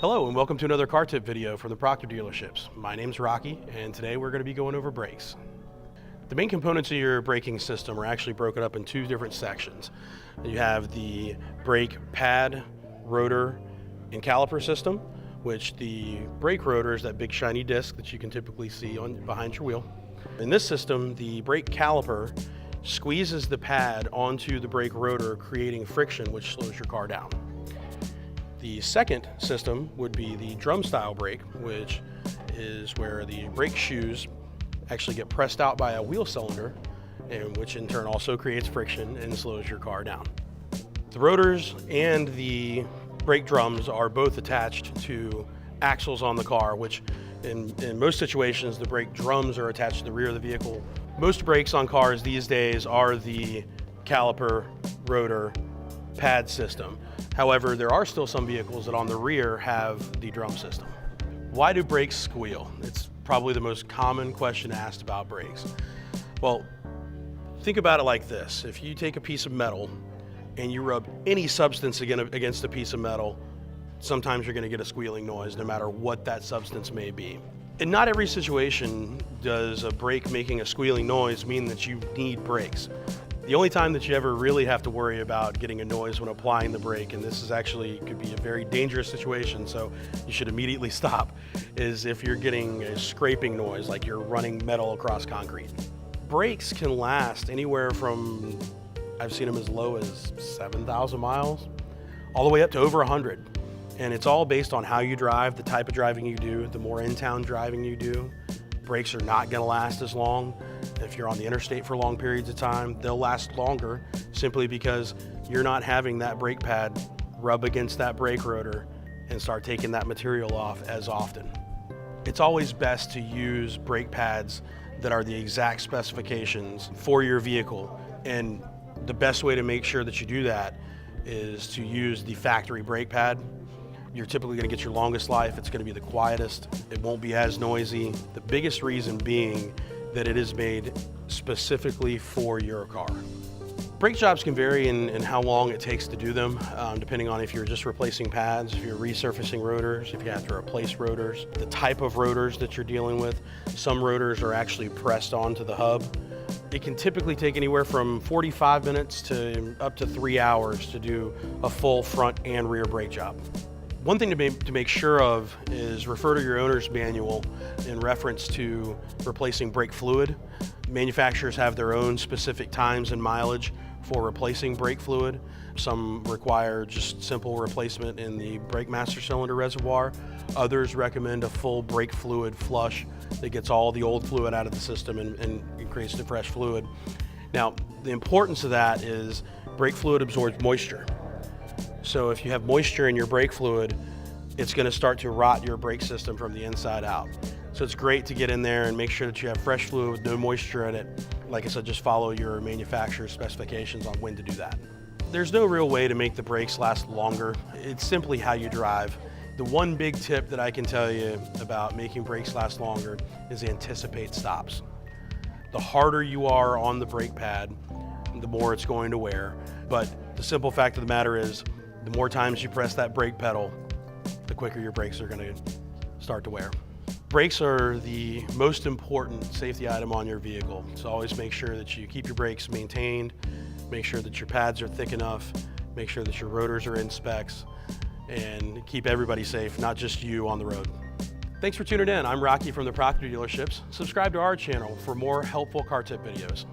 Hello and welcome to another car tip video from the Proctor dealerships. My name's Rocky and today we're going to be going over brakes. The main components of your braking system are actually broken up in two different sections. You have the brake pad, rotor, and caliper system, which the brake rotor is that big shiny disc that you can typically see behind your wheel. In this system, the brake caliper squeezes the pad onto the brake rotor, creating friction which slows your car down. The second system would be the drum style brake, which is where the brake shoes actually get pressed out by a wheel cylinder, and which in turn also creates friction and slows your car down. The rotors and the brake drums are both attached to axles on the car, which in most situations the brake drums are attached to the rear of the vehicle. Most brakes on cars these days are the caliper, rotor, pad system. However, there are still some vehicles that on the rear have the drum system. Why do brakes squeal? It's probably the most common question asked about brakes. Well, think about it like this. If you take a piece of metal and you rub any substance against a piece of metal, sometimes you're going to get a squealing noise no matter what that substance may be. In not every situation does a brake making a squealing noise mean that you need brakes. The only time that you ever really have to worry about getting a noise when applying the brake, and this is actually could be a very dangerous situation, so you should immediately stop, is if you're getting a scraping noise like you're running metal across concrete. Brakes can last anywhere from, I've seen them as low as 7,000 miles, all the way up to over 100. And it's all based on how you drive, the type of driving you do. The more in-town driving you do, brakes are not going to last as long. If you're on the interstate for long periods of time, they'll last longer simply because you're not having that brake pad rub against that brake rotor and start taking that material off as often. It's always best to use brake pads that are the exact specifications for your vehicle, and the best way to make sure that you do that is to use the factory brake pad. You're typically going to get your longest life. It's going to be the quietest. It won't be as noisy. The biggest reason being that it is made specifically for your car. Brake jobs can vary in how long it takes to do them, depending on if you're just replacing pads, if you're resurfacing rotors, if you have to replace rotors, the type of rotors that you're dealing with. Some rotors are actually pressed onto the hub. It can typically take anywhere from 45 minutes to up to 3 hours to do a full front and rear brake job. One thing to make sure of is refer to your owner's manual in reference to replacing brake fluid. Manufacturers have their own specific times and mileage for replacing brake fluid. Some require just simple replacement in the brake master cylinder reservoir. Others recommend a full brake fluid flush that gets all the old fluid out of the system and creates the fresh fluid. Now, the importance of that is brake fluid absorbs moisture. So if you have moisture in your brake fluid, it's going to start to rot your brake system from the inside out. So it's great to get in there and make sure that you have fresh fluid with no moisture in it. Like I said, just follow your manufacturer's specifications on when to do that. There's no real way to make the brakes last longer. It's simply how you drive. The one big tip that I can tell you about making brakes last longer is anticipate stops. The harder you are on the brake pad, the more it's going to wear. But the simple fact of the matter is, the more times you press that brake pedal, the quicker your brakes are going to start to wear. Brakes are the most important safety item on your vehicle. So always make sure that you keep your brakes maintained, make sure that your pads are thick enough, make sure that your rotors are in specs, and keep everybody safe, not just you on the road. Thanks for tuning in. I'm Rocky from the Proctor dealerships. Subscribe to our channel for more helpful car tip videos.